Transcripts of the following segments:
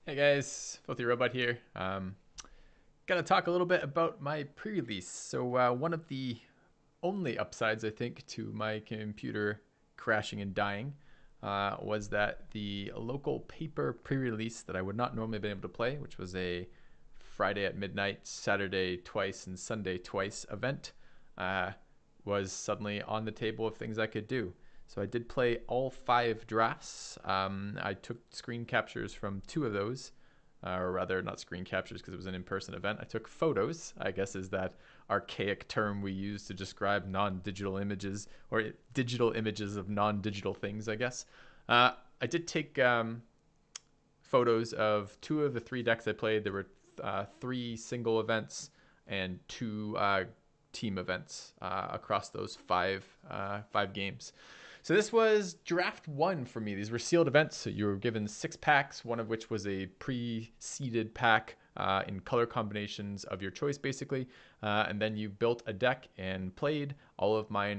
Hey guys, FilthyRobot here. Gonna talk a little bit about my pre-release. So one of the only upsides, I think, to my computer crashing and dying was that the local paper pre-release that I would not normally have been able to play, which was a Friday at midnight, Saturday twice, and Sunday twice event, uh, was suddenly on the table of things I could do. So I did play all 5 drafts. I took screen captures from 2 of those, or rather, not screen captures because it was an in-person event. I took photos, I guess is that archaic term we use to describe non-digital images or digital images of non-digital things, I guess. I did take photos of 2 of the 3 decks I played. There were 3 single events and 2 team events across those 5 games. So this was draft 1 for me. These were sealed events. So you were given 6 packs, one of which was a pre-seeded pack in color combinations of your choice, basically. And then you built a deck and played. All of my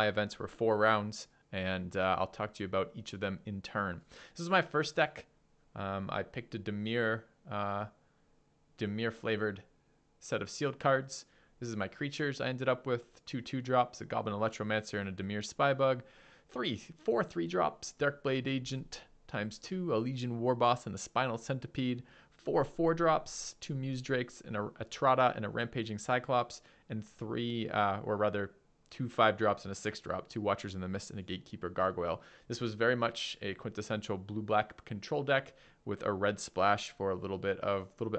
events were 4 rounds, and I'll talk to you about each of them in turn. This is my first deck. I picked a Dimir flavored set of sealed cards. This is my creatures. I ended up with 2 2-drops, a Goblin Electromancer, and a Dimir Spybug. 4 3-drops, Darkblade Agent ×2, a Legion Warboss, and a Spinal Centipede. 4 4-drops, 2 Muse Drakes, and a Trotta, and a Rampaging Cyclops, and 2 5-drops and a 6-drop, 2 Watchers in the Mist, and a Gatekeeper Gargoyle. This was very much a quintessential blue-black control deck with a red splash for a little bit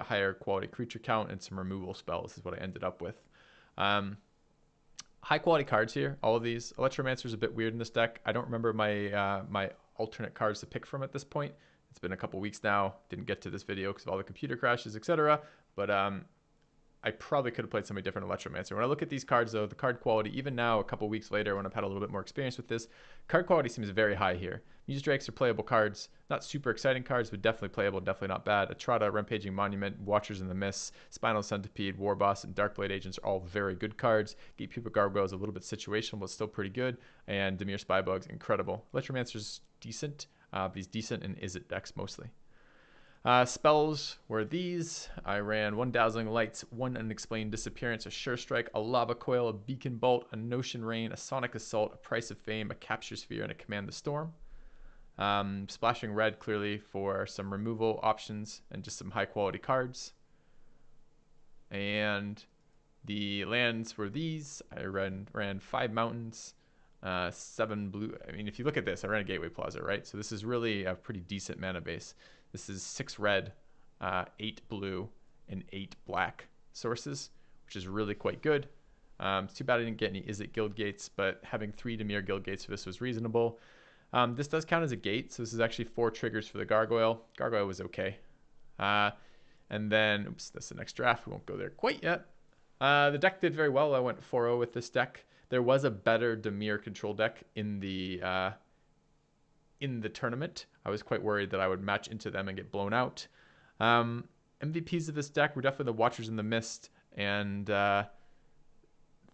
higher quality creature count and some removal spells is what I ended up with. High quality cards here, all of these. Electromancer is a bit weird in this deck. I don't remember my alternate cards to pick from at this point. It's been a couple weeks now. Didn't get to this video because of all the computer crashes, etc. But I probably could have played somebody different Electromancer. When I look at these cards, though, the card quality, even now, a couple weeks later, when I've had a little bit more experience with this, card quality seems very high here. Muse Drakes are playable cards. Not super exciting cards, but definitely playable, definitely not bad. Atrata, Rampaging Monument, Watchers in the Mist, Spinal Centipede, Warboss, and Darkblade Agents are all very good cards. Gatekeeper Gargoyle is a little bit situational, but still pretty good. And Dimir Spybug's incredible. Electromancer's decent, but he's decent in Izzet decks mostly. Spells were these. I ran 1 Dazzling Lights, 1 Unexplained Disappearance, a Sure Strike, a Lava Coil, a Beacon Bolt, a Notion Rain, a Sonic Assault, a Price of Fame, a Capture Sphere, and a Command the Storm. Splashing red clearly for some removal options and just some high quality cards. And the lands were these. I ran 5 mountains, 7 blue. I mean, if you look at this, I ran a Gateway Plaza, right? So this is really a pretty decent mana base. This is 6 red, 8 blue, and 8 black sources, which is really quite good. It's too bad I didn't get any Izzet Guild Gates, but having 3 Dimir Guild Gates for this was reasonable. This does count as a gate, so this is actually 4 triggers for the Gargoyle. Gargoyle was okay. And then, oops, that's the next draft. We won't go there quite yet. The deck did very well. I went 4-0 with this deck. There was a better Dimir control deck in the tournament. I was quite worried that I would match into them and get blown out. MVPs of this deck were definitely the Watchers in the Mist and the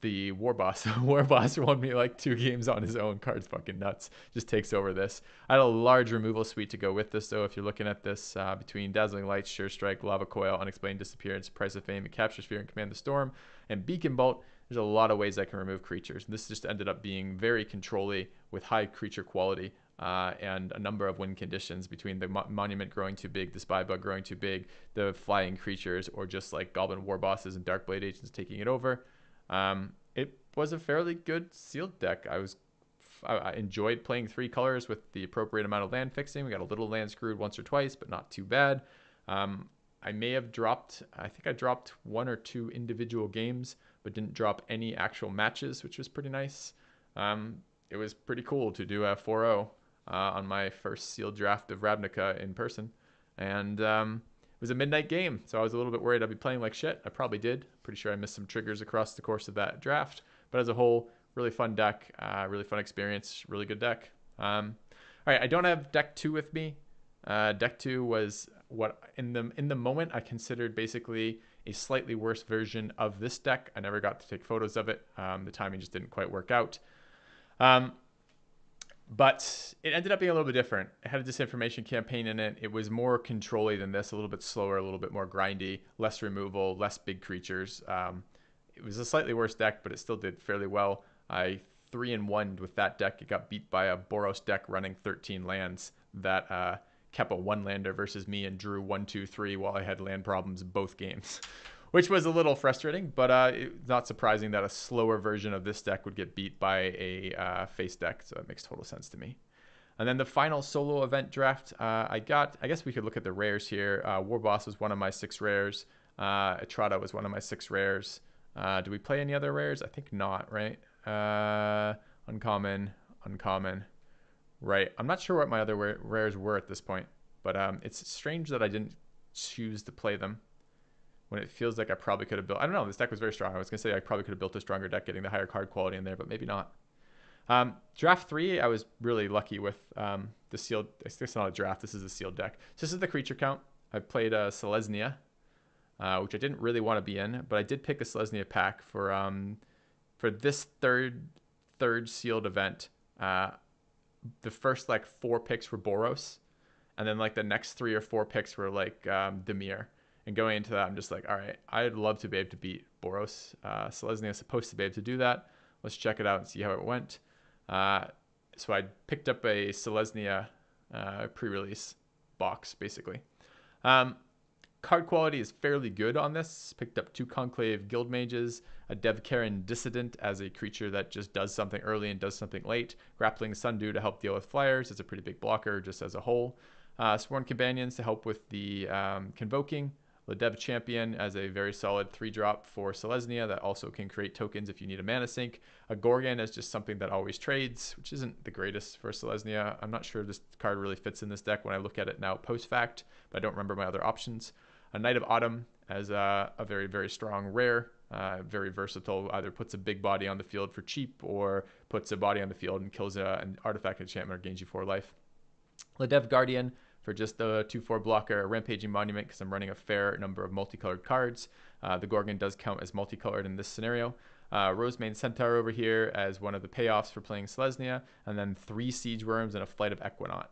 Warboss. Warboss won me like 2 games on his own. Card's fucking nuts. Just takes over this. I had a large removal suite to go with this, though. If you're looking at this, between Dazzling Lights, Sure Strike, Lava Coil, Unexplained Disappearance, Price of Fame, and Capture Sphere, and Command the Storm, and Beacon Bolt, there's a lot of ways I can remove creatures. This just ended up being very control-y with high creature quality. And a number of win conditions between the Monument growing too big, the Spybug growing too big, the flying creatures, or just like Goblin Warbosses and Darkblade Agents taking it over. It was a fairly good sealed deck. I enjoyed playing 3 colors with the appropriate amount of land fixing. We got a little land screwed once or twice, but not too bad. I may have dropped, I think I dropped 1 or 2 individual games, but didn't drop any actual matches, which was pretty nice. It was pretty cool to do a 4-0 on my first sealed draft of Ravnica in person. And it was a midnight game, so I was a little bit worried I'd be playing like shit. I probably did. Pretty sure I missed some triggers across the course of that draft. But as a whole, really fun deck, really fun experience, really good deck. All right, I don't have deck 2 with me. Deck 2 was what in the moment I considered basically a slightly worse version of this deck. I never got to take photos of it. The timing just didn't quite work out. But it ended up being a little bit different. It had a disinformation campaign in it. It was more control-y than this, a little bit slower, a little bit more grindy, less removal, less big creatures. It was a slightly worse deck, but it still did fairly well. I 3-1 with that deck. It got beat by a Boros deck running 13 lands that kept a 1-lander versus me and drew 1-2-3 while I had land problems both games. Which was a little frustrating, but not surprising that a slower version of this deck would get beat by a face deck, so it makes total sense to me. And then the final solo event draft I guess we could look at the rares here. Warboss was one of my 6 rares. Etrata was one of my 6 rares. Do we play any other rares? I think not, right? Uncommon. Right. I'm not sure what my other rares were at this point, but it's strange that I didn't choose to play them when it feels like I probably could have built. I don't know. This deck was very strong. I was going to say I probably could have built a stronger deck getting the higher card quality in there, but maybe not. Draft 3, I was really lucky with the sealed. It's not a draft. This is a sealed deck. So this is the creature count. I played Selesnya, which I didn't really want to be in, but I did pick a Selesnya pack for this third sealed event. The first like 4 picks were Boros, and then like the next 3 or 4 picks were like Dimir. And going into that, I'm just like, all right, I'd love to be able to beat Boros. Selesnya is supposed to be able to do that. Let's check it out and see how it went. So I picked up a Selesnya pre-release box, basically. Card quality is fairly good on this. Picked up 2 Conclave Guild Mages, a Devkaran Dissident as a creature that just does something early and does something late. Grappling Sundew to help deal with flyers. It's a pretty big blocker just as a whole. Sworn Companions to help with the Convoking. Ledev Champion as a very solid 3-drop for Selesnya that also can create tokens if you need a mana sink. A Gorgon as just something that always trades, which isn't the greatest for Selesnya. I'm not sure this card really fits in this deck when I look at it now post-fact, but I don't remember my other options. A Knight of Autumn as a very, very strong rare, very versatile, either puts a big body on the field for cheap or puts a body on the field and kills an artifact enchantment or gains you 4 life. Ledev Guardian for just the 2/4 blocker, a Rampaging Monument because I'm running a fair number of multicolored cards. The Gorgon does count as multicolored in this scenario. Rosemane Centaur over here as one of the payoffs for playing Selesnya, and then 3 Siege Worms and a Flight of Equinauts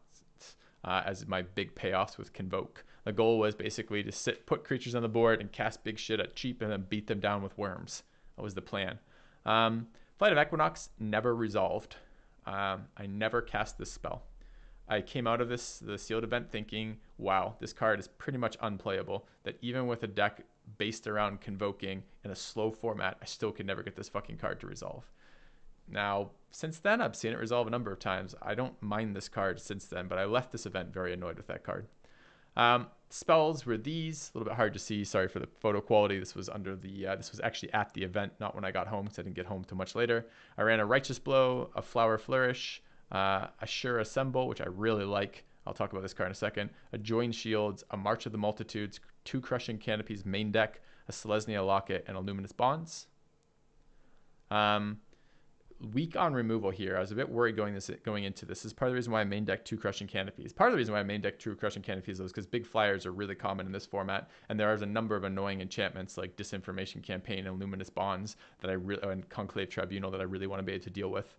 as my big payoffs with Convoke. The goal was basically to put creatures on the board and cast big shit at cheap and then beat them down with worms. That was the plan. Flight of Equinox never resolved. I never cast this spell. I came out of the sealed event thinking, wow, this card is pretty much unplayable. That even with a deck based around Convoking in a slow format, I still could never get this fucking card to resolve. Now, since then, I've seen it resolve a number of times. I don't mind this card since then, but I left this event very annoyed with that card. Spells were these, a little bit hard to see. Sorry for the photo quality. This was under the. This was actually at the event, not when I got home, because I didn't get home too much later. I ran a Righteous Blow, a Flower Flourish, a Sure Assemble, which I really like. I'll talk about this card in a second. A Join Shields, a March of the Multitudes, 2 Crushing Canopies main deck, a Selesnya Locket, and a Luminous Bonds. Weak on removal here. I was a bit worried going into this. This is part of the reason why I main deck 2 Crushing Canopies. Part of the reason why I main deck 2 Crushing Canopies is because big flyers are really common in this format, and there is a number of annoying enchantments like Disinformation Campaign and Luminous Bonds that and Conclave Tribunal that I really want to be able to deal with.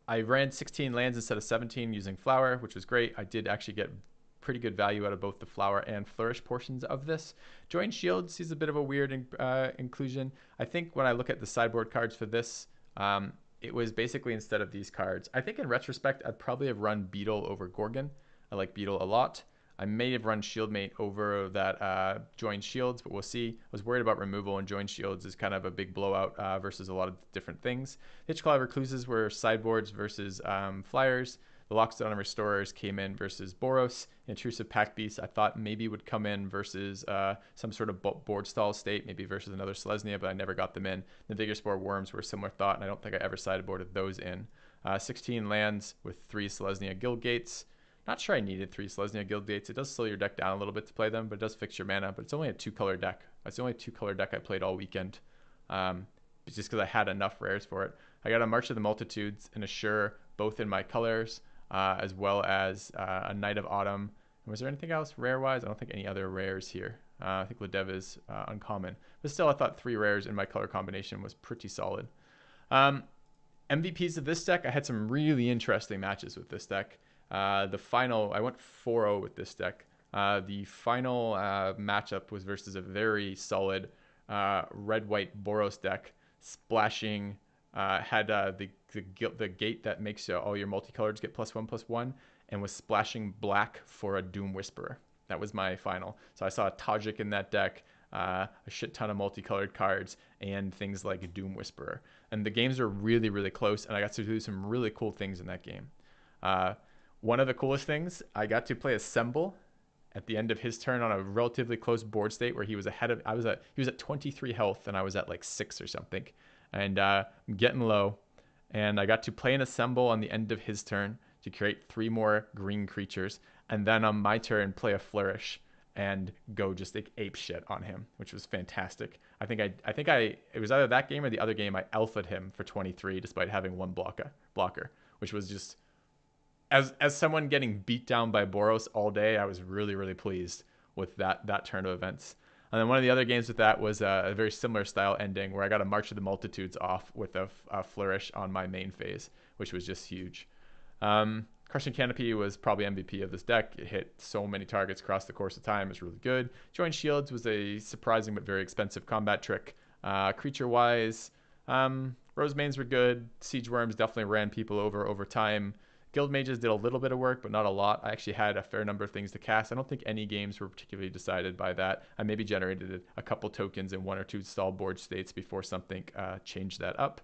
I ran 16 lands instead of 17 using Flower, which was great. I did actually get pretty good value out of both the Flower and Flourish portions of this. Join Shields is a bit of a weird inclusion. I think when I look at the sideboard cards for this, it was basically instead of these cards. I think in retrospect, I'd probably have run Beetle over Gorgon. I like Beetle a lot. I may have run Shieldmate over that Join Shields, but we'll see. I was worried about removal, and Join Shields is kind of a big blowout versus a lot of different things. Hitchclaw Recluses were sideboards versus flyers. The Lockstone and Restorers came in versus Boros. Intrusive Pack Beast I thought maybe would come in versus some sort of board stall state, maybe versus another Selesnya, but I never got them in. The Vigorspore Worms were a similar thought, and I don't think I ever sideboarded those in. 16 lands with 3 Selesnya Guild Gates. Not sure I needed 3 Selesnya Guild Gates. It does slow your deck down a little bit to play them, but it does fix your mana. But it's only a 2-color deck. It's the only 2-color deck I played all weekend. It's just because I had enough rares for it. I got a March of the Multitudes and a Sure, both in my colors, as well as a Knight of Autumn. And was there anything else rare-wise? I don't think any other rares here. I think Ledev is uncommon. But still, I thought 3 rares in my color combination was pretty solid. MVPs of this deck, I had some really interesting matches with this deck. The final, I went 4-0 with this deck. The final matchup was versus a very solid red-white Boros deck, splashing, had the gate that makes all your multicolors get +1/+1, and was splashing black for a Doom Whisperer. That was my final. So I saw a Tajik in that deck, a shit ton of multicolored cards, and things like Doom Whisperer. And the games are really, really close, and I got to do some really cool things in that game. One of the coolest things, I got to play Assemble at the end of his turn on a relatively close board state where he was ahead of, he was at 23 health and I was at like 6 or something. And I'm getting low. And I got to play an Assemble on the end of his turn to create 3 more green creatures. And then on my turn, play a Flourish and go just like ape shit on him, which was fantastic. I think it was either that game or the other game I alpha'd him for 23 despite having 1 blocker, which was just, as someone getting beat down by Boros all day, I was really, really pleased with that turn of events. And then one of the other games with that was a very similar style ending where I got a March of the Multitudes off with a Flourish on my main phase, which was just huge. Crushing Canopy was probably MVP of this deck. It hit so many targets across the course of time. It was really good. Join Shields was a surprising but very expensive combat trick. Creature-wise, Rose Mains were good. Siege Worms definitely ran people over time. Guild Mages did a little bit of work, but not a lot. I actually had a fair number of things to cast. I don't think any games were particularly decided by that. I maybe generated a couple tokens in 1 or 2 stall board states before something changed that up.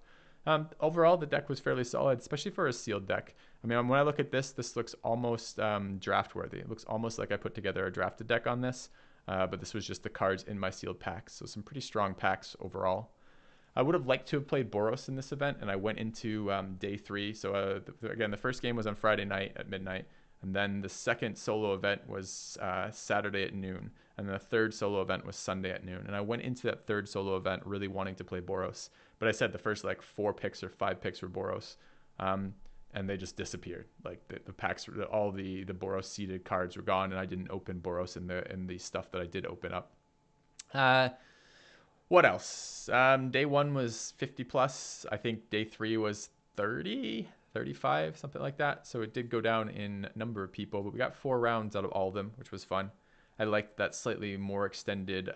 Overall, the deck was fairly solid, especially for a sealed deck. I mean, when I look at this looks almost draft worthy. It looks almost like I put together a drafted deck on this, but this was just the cards in my sealed packs. So some pretty strong packs overall. I would have liked to have played Boros in this event, and I went into day 3. So again, the first game was on Friday night at midnight, and then the second solo event was Saturday at noon, and then the third solo event was Sunday at noon. And I went into that third solo event really wanting to play Boros, but I said the first like 4 picks or 5 picks were Boros, and they just disappeared. Like the packs, all the Boros seeded cards were gone, and I didn't open Boros in the stuff that I did open up. What else? Day 1 was 50 plus. I think day 3 was 30, 35, something like that. So it did go down in number of people, but we got 4 rounds out of all of them, which was fun. I liked that slightly more extended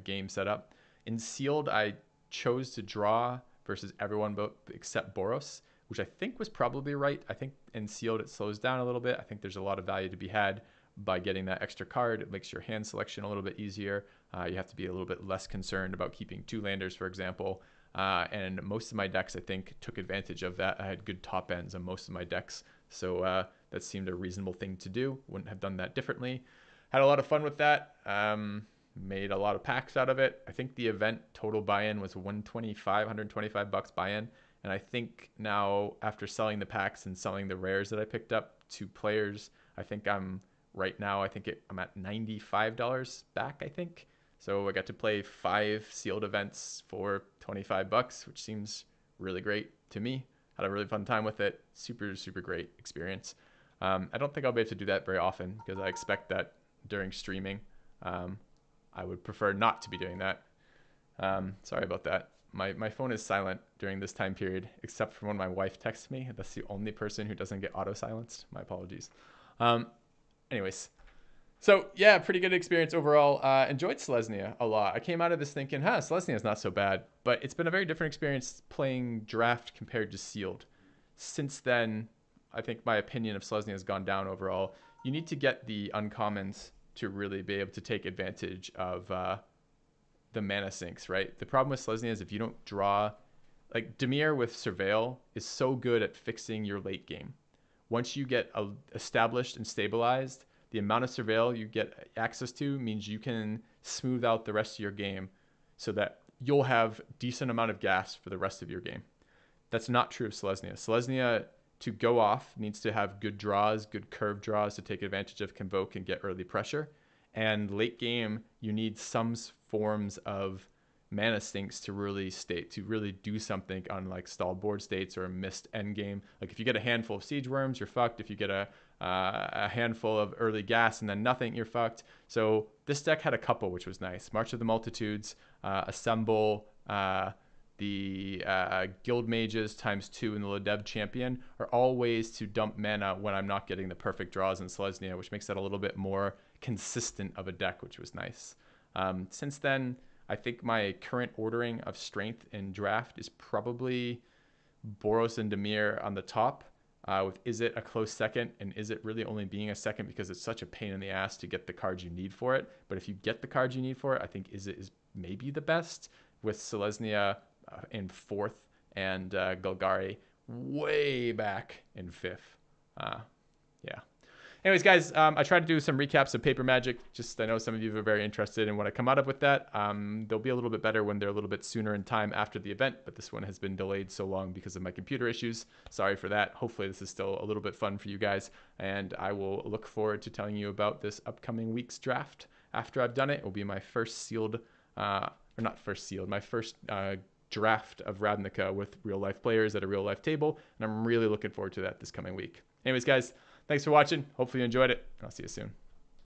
game setup. In sealed, I chose to draw versus everyone except Boros, which I think was probably right. I think in sealed it slows down a little bit. I think there's a lot of value to be had by getting that extra card. It makes your hand selection a little bit easier. You have to be a little bit less concerned about keeping 2 landers, for example. And most of my decks, I think, took advantage of that. I had good top ends on most of my decks. So that seemed a reasonable thing to do. Wouldn't have done that differently. Had a lot of fun with that. Made a lot of packs out of it. I think the event total buy-in was $125 buy-in. And I think now, after selling the packs and selling the rares that I picked up to players, I think I'm right now, I'm at $95 back, I think. So I got to play 5 sealed events for $25, which seems really great to me. Had a really fun time with it. Super, super great experience. I don't think I'll be able to do that very often because I expect that during streaming, I would prefer not to be doing that. Sorry about that. My phone is silent during this time period, except for when my wife texts me. That's the only person who doesn't get auto-silenced. My apologies. Anyways, so yeah, pretty good experience overall. Enjoyed Selesnya a lot. I came out of this thinking, Selesnya is not so bad, but it's been a very different experience playing draft compared to sealed. Since then, I think my opinion of Selesnya has gone down overall. You need to get the uncommons to really be able to take advantage of the mana sinks, right? The problem with Selesnya is if you don't draw, like Dimir with Surveil is so good at fixing your late game. Once you get established and stabilized, the amount of Surveil you get access to means you can smooth out the rest of your game so that you'll have decent amount of gas for the rest of your game. That's not true of Selesnya. Selesnya, to go off, needs to have good draws, good curve draws to take advantage of Convoke and get early pressure. And late game, you need some forms of mana sinks to really do something on like stalled board states or a missed end game. Like if you get a handful of Siege Worms, you're fucked. If you get a handful of early gas and then nothing, you're fucked. So this deck had a couple, which was nice. March of the Multitudes, Assemble, the Guild Mages ×2 and the Ledev Champion are all ways to dump mana when I'm not getting the perfect draws in Selesnya, which makes that a little bit more consistent of a deck, which was nice. Since then, I think my current ordering of strength in draft is probably Boros and Dimir on the top, with Is It a close second, and Is It really only being a second because it's such a pain in the ass to get the cards you need for it. But if you get the cards you need for it, I think Is It is maybe the best, with Selesnya in 4th and Golgari way back in 5th. Yeah. Anyways, guys, I tried to do some recaps of Paper Magic. Just I know some of you are very interested in what I come out of with that. They'll be a little bit better when they're a little bit sooner in time after the event, but this one has been delayed so long because of my computer issues. Sorry for that. Hopefully this is still a little bit fun for you guys, and I will look forward to telling you about this upcoming week's draft. After I've done it, it will be my first sealed, or not first sealed, my first draft of Ravnica with real-life players at a real-life table, and I'm really looking forward to that this coming week. Anyways, guys, thanks for watching. Hopefully you enjoyed it. I'll see you soon.